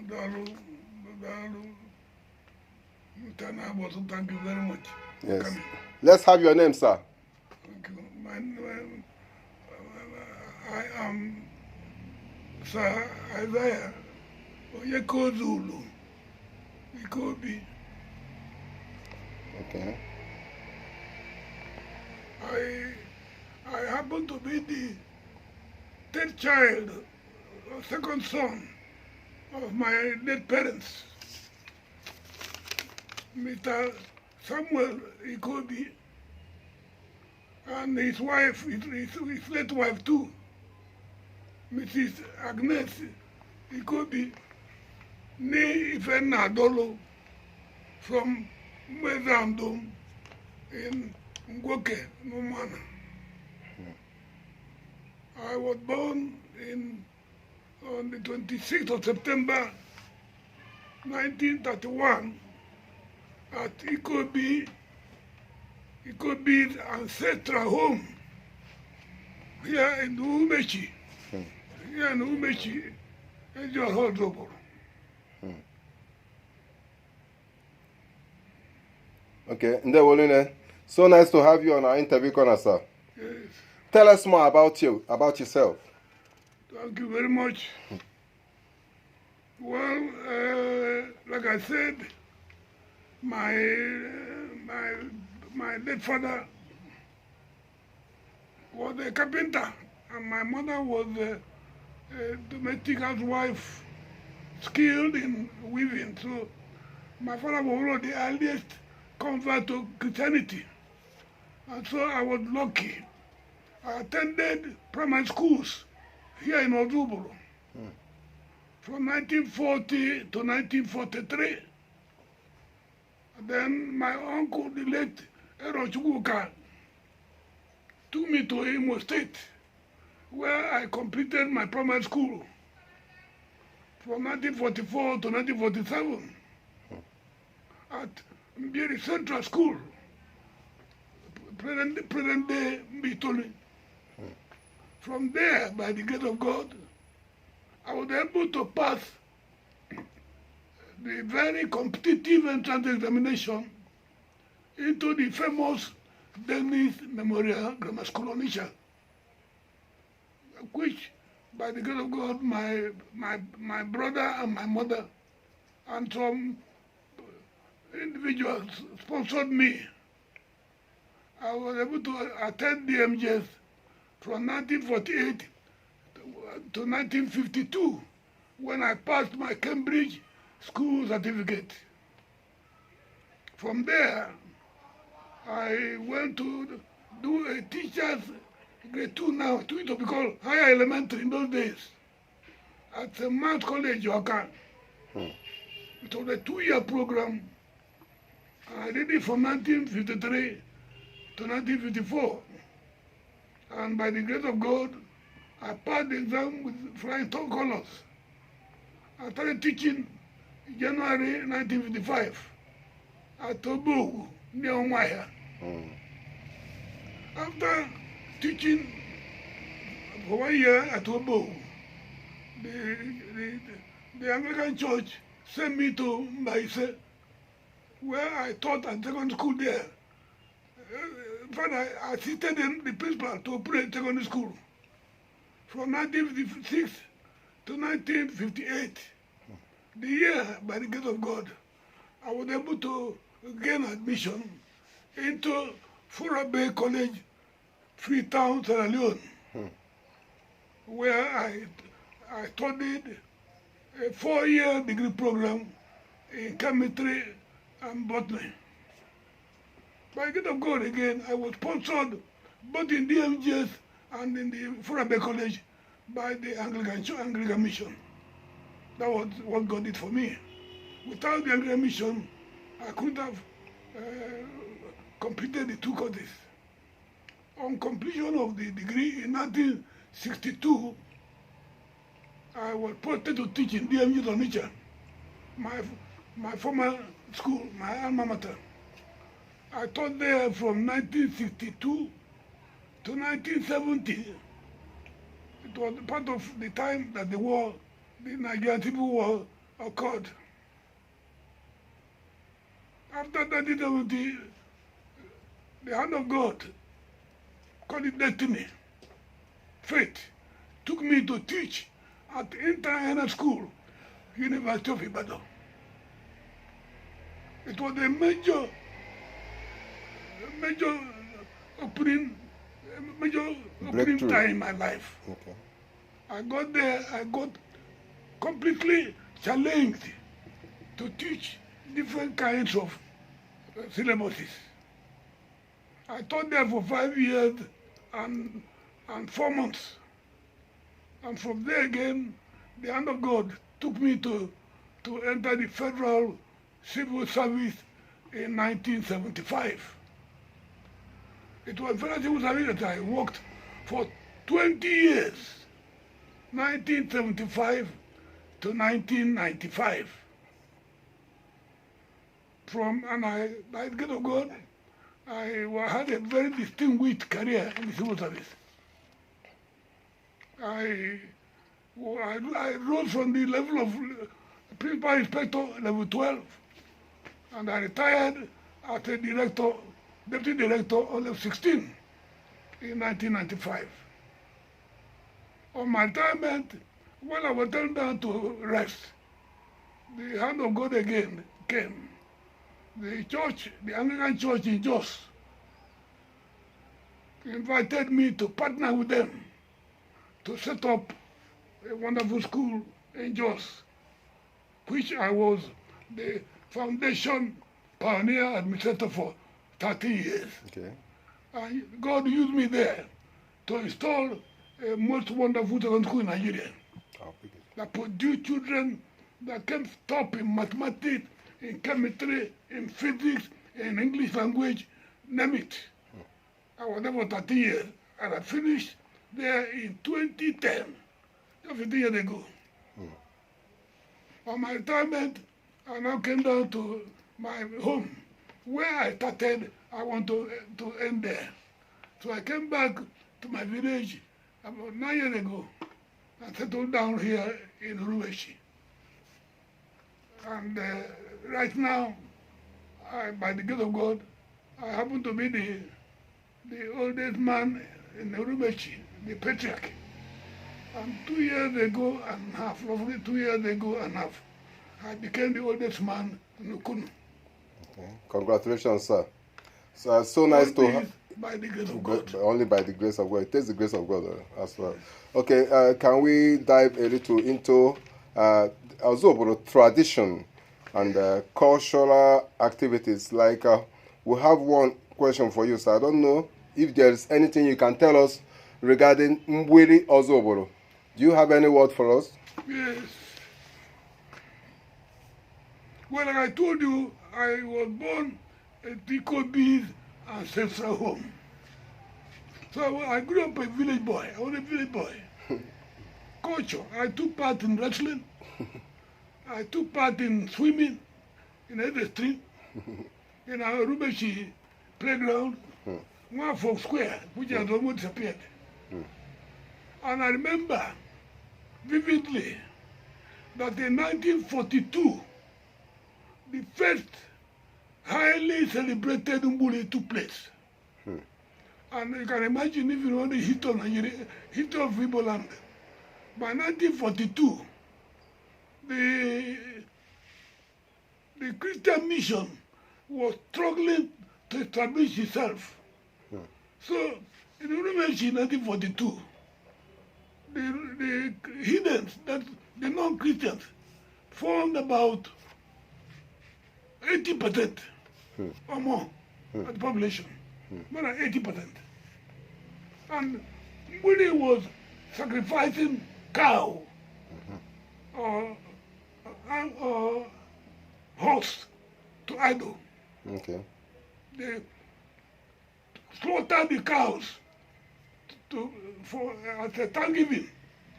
Thank you very much. Yes. Let's have your name, sir. Thank you. I am Sir.ISAIAH Ozubulu, Ikeobi. Okay. I happen to be the third child, or second son of my late parents, Mr. Samuel Ikeobi, and his wife, his late wife too, Mrs. Agnes Ikeobi, nee Ifenna Adolo, from Mwezandom in Ngwoke, Numana. I was born on the 26th of September 1931 at Ikeobi's ancestral home here in Umechi. Here in Umechi, Ozubulu. Okay, Ndewolune, so nice to have you on our interview corner, sir. Yes. Tell us more about you, about yourself. Thank you very much. Well, like I said, my late father was a carpenter, and my mother was a domestic housewife, skilled in weaving. So my father was one of the earliest convert to Christianity, and so I was lucky. I attended primary schools here in Ozubulu from 1940 to 1943. And then my uncle, the late Erochukwuka, took me to Imo State, where I completed my primary school from 1944 to 1947 at Mbiri Central School, present day Mbitoli. From there, by the grace of God, I was able to pass the very competitive entrance examination into the famous Dennis Memorial Grammar School Onitsha, which, by the grace of God, my brother and my mother and some individuals sponsored me. I was able to attend the MJS from 1948 to 1952, when I passed my Cambridge school certificate. From there, I went to do a teacher's grade 2 now, to be called higher elementary in those days, at St. Mark's College, Oka. It was a 2-year program. I did it from 1953 to 1954. And by the grace of God, I passed the exam with flying top colors. I started teaching in January 1955 at Ozubulu, near Onwaya. After teaching for 1 year at Ozubulu, the Anglican Church sent me to Mbaise, where I taught at secondary school there. In fact, I assisted the principal to operate secondary school from 1956 to 1958. The year, by the grace of God, I was able to gain admission into Fura Bay College, Freetown, Sierra Leone, where I studied a 4-year degree program in chemistry and botany. By the grace of God again, I was sponsored both in the MJS and in the Fura Bay College by the Anglican Mission. That was what God did for me. Without the Anglican Mission, I couldn't have completed the 2 courses. On completion of the degree in 1962, I was posted to teach in DMU Onitsha, my former school, my alma mater. I taught there from 1962 to 1970. It was part of the time that the Nigerian Civil War occurred. After 1970, the hand of God, called it destiny, fate, took me to teach at International School, University of Ibadan. It was a major opening time in my life. Okay. I got there, I got completely challenged to teach different kinds of syllabuses. I taught there for 5 years and 4 months. And from there again, the hand of God took me to enter the Federal Civil Service in 1975. It was Federal Civil Service that I worked for 20 years, 1975 to 1995. By the grace of God, I had a very distinguished career in the civil service. I rose from the level of principal inspector, level 12, and I retired as a deputy director on level 16 in 1995. On my retirement, when I was turned down to rest, the hand of God again came. The church, the Anglican Church in Jos, invited me to partner with them to set up a wonderful school in Jos, which I was the foundation pioneer administrator for 30 years. Okay. And God used me there to install a most wonderful secondary school in Nigeria that produced children that came top in mathematics, in chemistry, in physics, in English language, name it. I was there for 30 years, and I finished there in 2010, just 15 years ago. On my retirement, I now came down to my home. Where I started, I want to end there. So I came back to my village about 9 years ago and settled down here in Uruweshi. And right now, by the grace of God, I happen to be the oldest man in Uruweshi, the patriarch. And 2 years ago and a half, roughly 2 years ago and a half, I became the oldest man in Ukunu. Okay. Congratulations, sir. So it's so nice to have. By the grace of God. Only by the grace of God. It takes the grace of God as well. Okay, can we dive a little into Ozubulu tradition and cultural activities? Like, we have one question for you, sir. I don't know if there is anything you can tell us regarding Mwiri Ozubulu. Do you have any word for us? Yes. Well, like I told you, I was born at Ikeobi's ancestral home. So I grew up a village boy. I was a village boy. Culture. I took part in wrestling. I took part in swimming in the street, in our Uruweshi playground, one for square, which has almost disappeared. And I remember vividly that in 1942, the first highly celebrated Mbuli took place. And you can imagine if you know the history of Nigeria, history of Igbo land. By 1942, the Christian mission was struggling to establish itself. So in Uruweshi in 1942, the heathens, the non-Christians, formed about 80% or more of the population, more than 80%. And Mbuli was sacrificing cow or horse to idol. Okay. They slaughtered the cows as a thanksgiving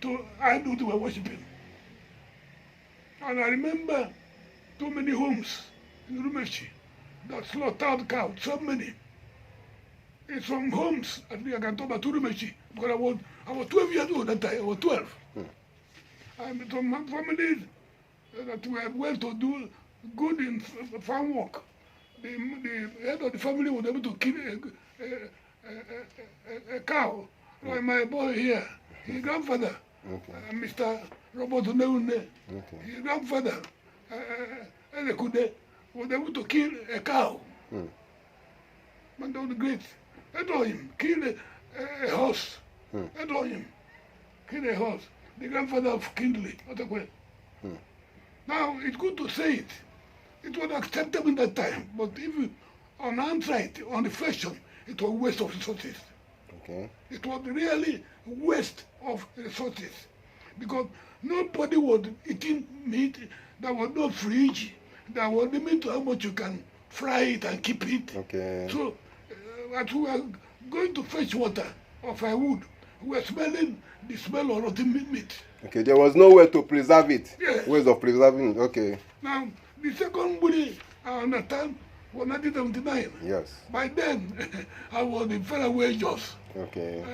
to idol they were worshipping. And I remember too many homes in Uruweshi that slaughtered cows, so many. It's from homes, I think I can talk about Uruweshi, because I was 12 years old that time, I was 12. And from families that were well to do, good in farm work. The head of the family was able to kill a cow. Like my boy here, his grandfather, Mr. Robert Neune, his grandfather, Elekude, was able to kill a cow. Man, that was great. Edor him, kill a horse. Edor him, kill a horse. The grandfather of Kindley, Otakwe. Now, it's good to say it. It was acceptable in that time, but if on hindsight, on reflection, it was waste of resources. Okay. It was really waste of resources because nobody was eating meat. There was no fridge. There was limit to how much you can fry it and keep it. Okay. So, as we were going to fetch water or firewood, we were smelling the smell of rotten meat. Okay, there was no way to preserve it. Yes. Ways of preserving it. Okay. Now, the second bully I understand was 1979. Yes. By then, I was in faraway jobs. Okay.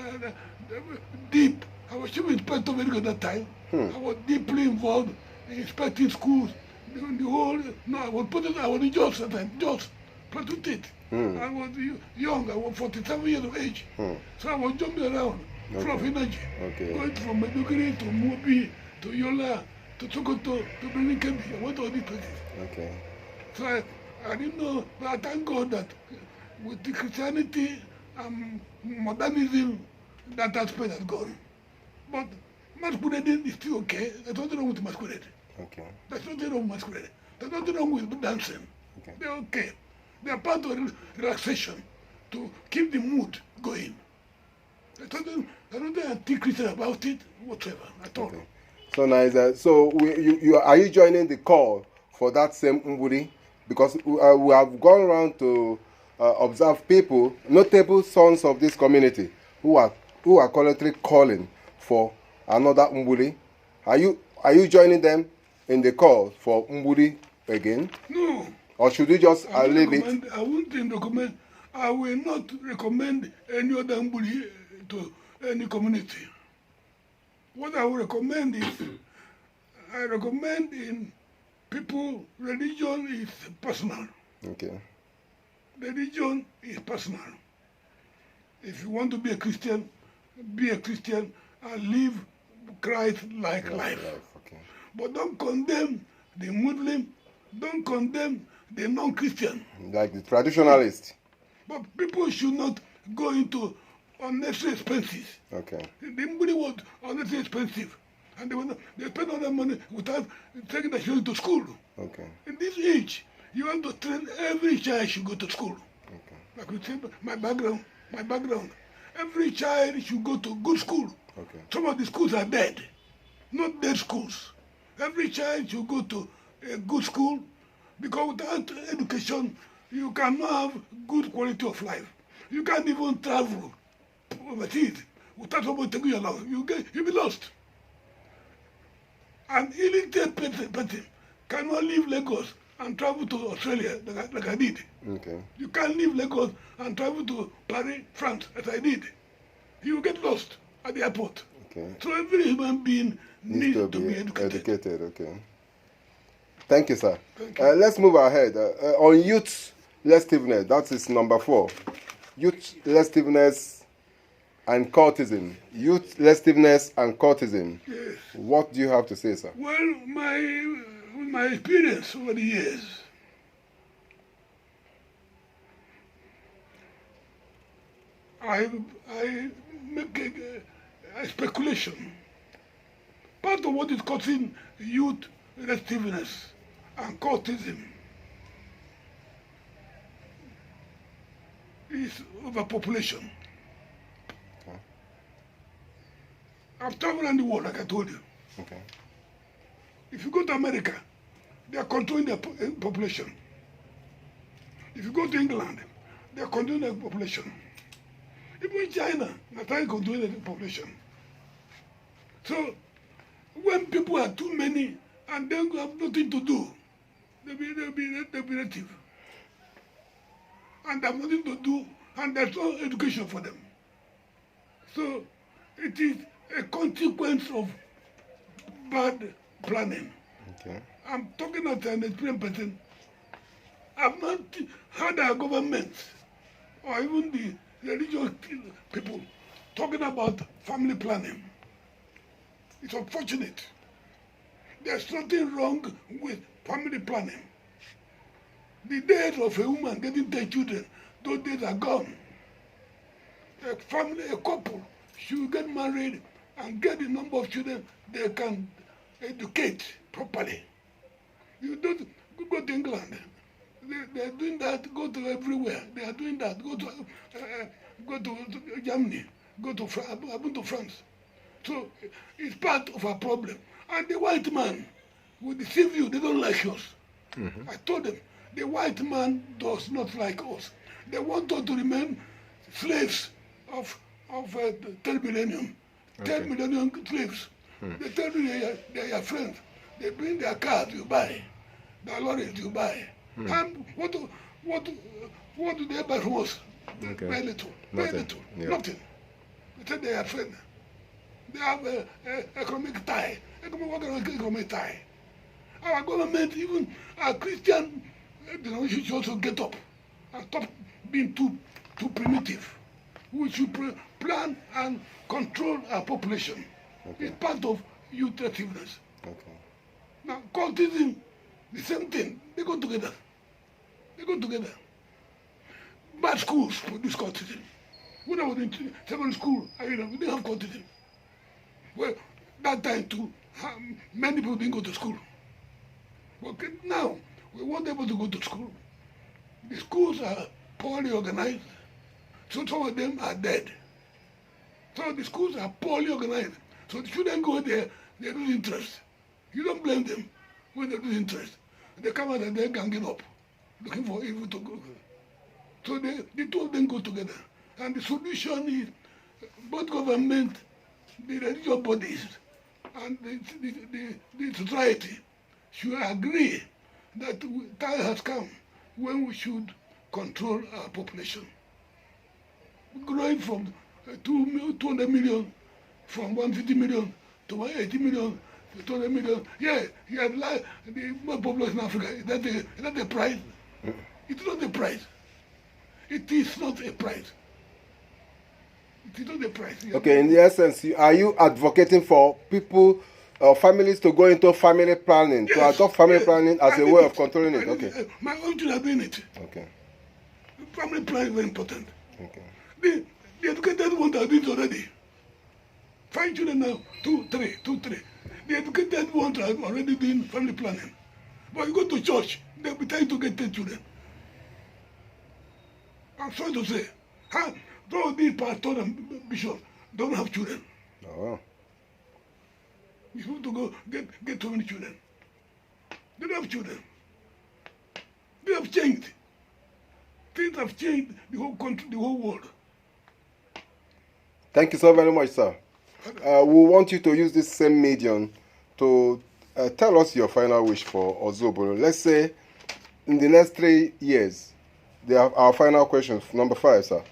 Deep. I was chief inspector at that time. I was deeply involved in inspecting schools. The whole, no, I was in jobs at that time, jobs, prostitute. I was young, I was 47 years of age. So I was jumping around, full of energy. Going from Meduguri to Mobi, to Yola, to Sokoto, to Benin Kebbi. I went to all these places. Okay. So I didn't know, but I thank God that with the Christianity and modernism, that aspect has gone. But masquerading is still okay. There's nothing wrong with masquerade. Okay. There's nothing wrong with masquerade. There's nothing wrong with dancing. Okay. They're okay. They're part of relaxation to keep the mood going. There's nothing anti-Christian about it whatsoever at all. Okay. So nice. So are you joining the call for that same Umburi? Because we have gone around to observe people, notable sons of this community, who are currently calling for another Umburi. Are you joining them in the call for Umburi again? No. Or should we just leave it? I won't recommend. I will not recommend any other Umburi to any community. What I will recommend is, I recommend in people, religion is personal. Okay. Religion is personal. If you want to be a Christian and live Christ-like life. Okay. But don't condemn the Muslim, don't condemn the non-Christian. Like the traditionalist. But people should not go into unnecessary expenses. Okay. The money was unnecessarily expensive. And they spend all that money without taking the children to school. Okay. In this age, you want to train every child should go to school. Okay. Like we say, my background. Every child should go to good school. Okay. Some of the schools are dead, not dead schools. Every child should go to a good school because without education, you cannot have good quality of life. You can't even travel overseas without somebody taking you along. You'll be lost. An illiterate person cannot leave Lagos and travel to Australia like I did. Okay. You can't leave Lagos and travel to Paris, France, as I did. You will get lost at the airport. Okay. So every human being needs to be educated. Okay. Thank you, sir. Thank you. Let's move ahead. On youth lestiveness, that is number 4. Youth lestiveness and cultism. Youth lestiveness and cultism. Yes. What do you have to say, sir? Well, my experience over the years, I make a speculation. Part of what is causing youth restiveness and cultism is overpopulation. Okay. I've traveled around the world, like I told you. Okay. If you go to America, they are controlling their population. If you go to England, they are controlling their population. Even China, they are trying to control their population. So, when people are too many and they have nothing to do, they'll be native. And they have nothing to do, and there's no education for them. So, it is a consequence of bad planning. Okay. I'm talking as an experienced person. I've not heard our government or even the religious people talking about family planning. It's unfortunate. There's nothing wrong with family planning. The days of a woman getting 10 children, those days are gone. A family, a couple should get married and get the number of children they can educate properly. You don't go to England. They're doing that. Go to everywhere. They are doing that. Go to Germany. Go to France. I've been to France. So it's part of our problem. And the white man will deceive you. They don't like us. Mm-hmm. I told them the white man does not like us. They want us to remain slaves of 10 millennium. Okay. 10 millennium slaves. They tell you they are your friends. They bring their cars you buy, their lorries you buy. And what do they buy from us? Okay. Very little. Nothing. Very little. Yeah. Nothing. They say they are friends. They have an economic tie. Economic tie. Our government, even our Christian denomination, should also get up and stop being too primitive. We should plan and control our population. Okay. It's part of youth activeness. Okay. Now, cultism, the same thing. They go together. They go together. Bad schools produce cultism. When I was in secondary school, we didn't have cultism. Well, that time too, many people didn't go to school. Okay, now, we want them to go to school. The schools are poorly organized, so some of them are dead. So the schools are poorly organized. So the children go there, they lose interest. You don't blame them when they lose interest. They come out and they're ganging up, looking for evil to go. So the two of them go together. And the solution is both government, the religious bodies, and the society should agree that time has come when we should control our population. Growing from 200 million, from 150 million to 180 million, to 200 million. Yeah, like the more population in Africa. Is that the price? It's not the price. It is not a price. It is not a price. Okay, in the essence, are you advocating for people or families to go into family planning, to adopt family planning as a way of controlling it? Okay. My own children are doing it. Okay. Family planning is very important. Okay. The educated ones are doing it already. 5 children now, 2, 3. The educated ones are already doing family planning. But you go to church, they'll be trying to get 10 children. I'm sorry to say, some of these pastors and bishops don't have children. Oh. You're supposed to go get so many children. They don't have children. They have changed. Things have changed the whole country, the whole world. Thank you so very much, sir. We want you to use this same medium to tell us your final wish for Ozubulu. Let's say in the next 3 years, our final question, number 5, sir.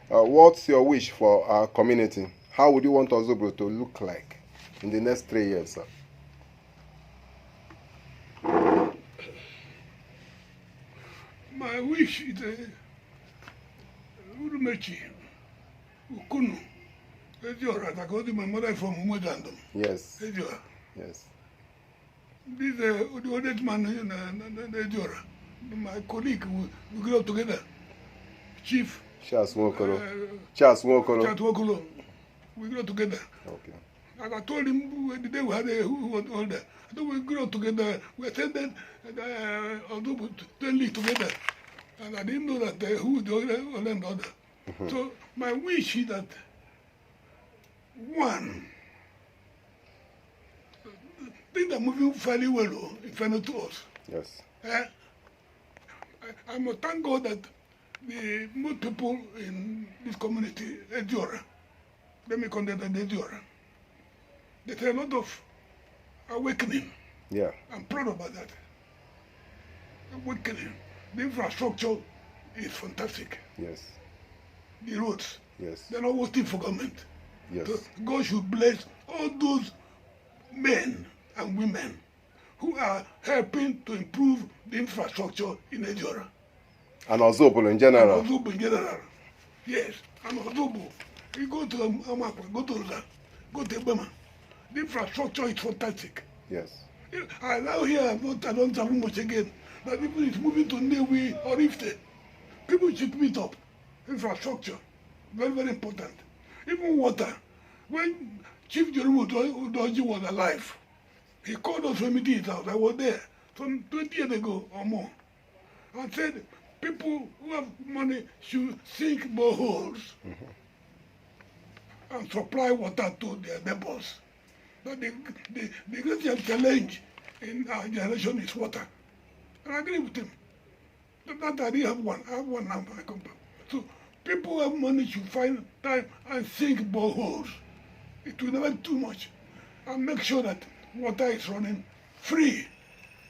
What's your wish for our community? How would you want Ozubulu to look like in the next 3 years, sir? My wish is Urumechi, Ukunu, Ejiora, I got my mother from Umojandom. Yes. Ejiora. Yes. This the oldest man in Ejiora. My colleague, we grew up together. Chief. Charles Nwokolo. We grew up together. Okay. And I told him the day we had who was older. I thought we grew up together. We attended Ozubulu together. And I didn't know that who was the older and other. So my wish is that, one, things are moving fairly well in fairness to us. Yes. I must thank God that the most people in this community, Ejiora, let me call them Ejiora, there's a lot of awakening. Yeah. I'm proud about that. Awakening. The infrastructure is fantastic. Yes. The roads. Yes. They're not waiting for government. Yes. So God should bless all those men and women who are helping to improve the infrastructure in Ejora. And Ozubulu in general. And Ozubulu in general. Yes, and Ozubulu. You go to Amakwa, go to Uza, go to Ebema. The infrastructure is fantastic. Yes. I now hear I don't have much again. That people is moving to Newi or Ifte. People should meet up. Infrastructure. Very, very important. Even water. When Chief Jerome Udoji was alive, he called us when meeting his house. I was there some 20 years ago or more. And said people who have money should sink boreholes and supply water to their neighbors. But the greatest challenge in our generation is water. And I agree with him. That I didn't have one. I have one now. I come back. So people who have money should find time and sink boreholes. It will never be too much. And make sure that water is running free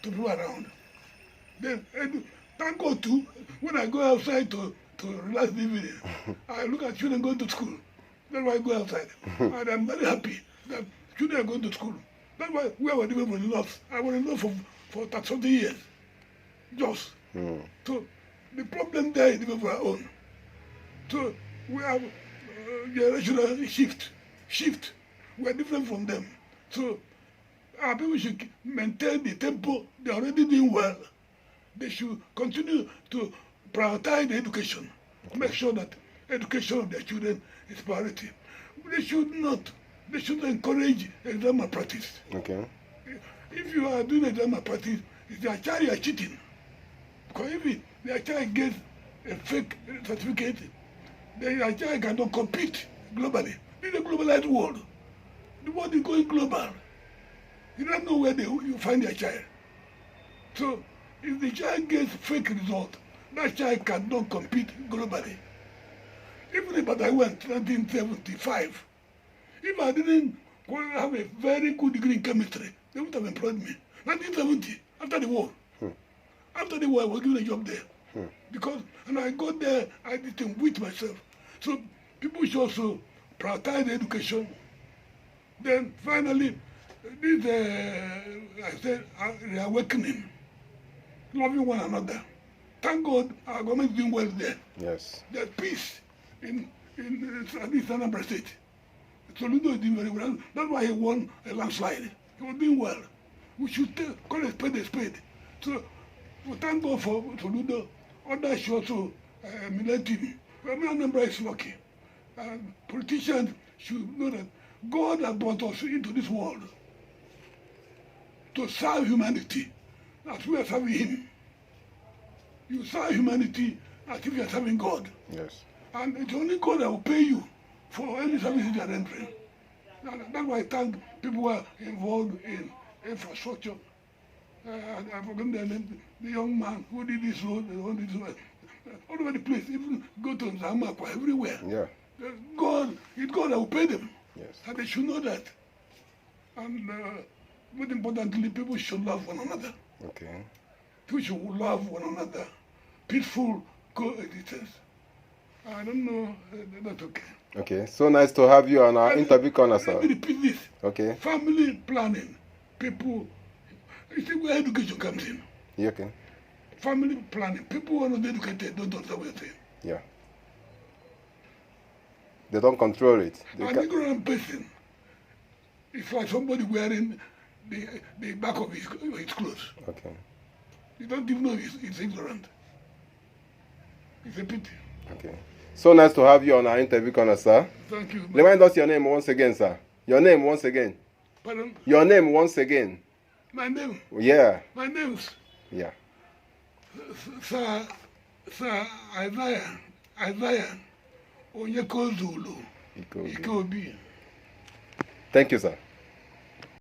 to people around. Then, thank God too, when I go outside to relax the evening, I look at children going to school. That's why I go outside. And I'm very happy that children are going to school. That's why we were living in the north. I was in the north for 30 years. Just. So the problem there is of our own. So we have generational shift. We are different from them. So our people should maintain the tempo. They are already doing well. They should continue to prioritize the education. Make sure that education of their children is priority. They should encourage exam malpractice. Okay. If you are doing exam malpractice, it's your child you are cheating. Because if their child gets a fake certificate, then your child cannot compete globally. In a globalized world, the world is going global. You don't know where you find your child. So if the child gets fake result, that child cannot compete globally. Even if I went 1975, if I didn't have a very good degree in chemistry, they would have employed me. 1970, after the war. After the war, I was given a job there. Because, and I got there, I didn't with myself. So people should also prioritize education. Then finally, this, I said, reawakening, loving one another. Thank God our government is doing well there. Yes. There's peace in Anambra State. Soludo is doing very well. That's why he won a landslide. He was doing well. We should call a spade. So we thank God for Soludo. Others should also emulate him. But Anambra is lucky. And politicians should know that God has brought us into this world to serve humanity as we are serving him. You serve humanity as if you are serving God. Yes. And it's only God that will pay you for any services you are rendering. That's why I thank people who are involved in infrastructure. I forgot the name, the young man who did this road, who did this road. All over the place, even go to Zamakwa, everywhere. Yeah. It's God that will pay them. Yes. And they should know that. And most importantly, people should love one another. Okay. People should love one another. Peaceful coexistence. I don't know, that's okay. Okay, so nice to have you on our interview corner, sir. Let me repeat this. Okay. Family planning. People, you see where education comes in. Yeah, okay. Family planning. People who are not educated don't understand what you're saying. Yeah. They don't control it. An ignorant person is like somebody wearing the back of his clothes. Okay. You don't even know he's ignorant. It's a pity. Okay. So nice to have you on our interview corner, sir. Thank you. Remind us your name once again, sir. Your name once again. Pardon? Your name once again. My name? Yeah. My name's Yeah. Sir.ISAIAH. Ozubulu. Ikeobi. Ikeobi. Thank you, sir.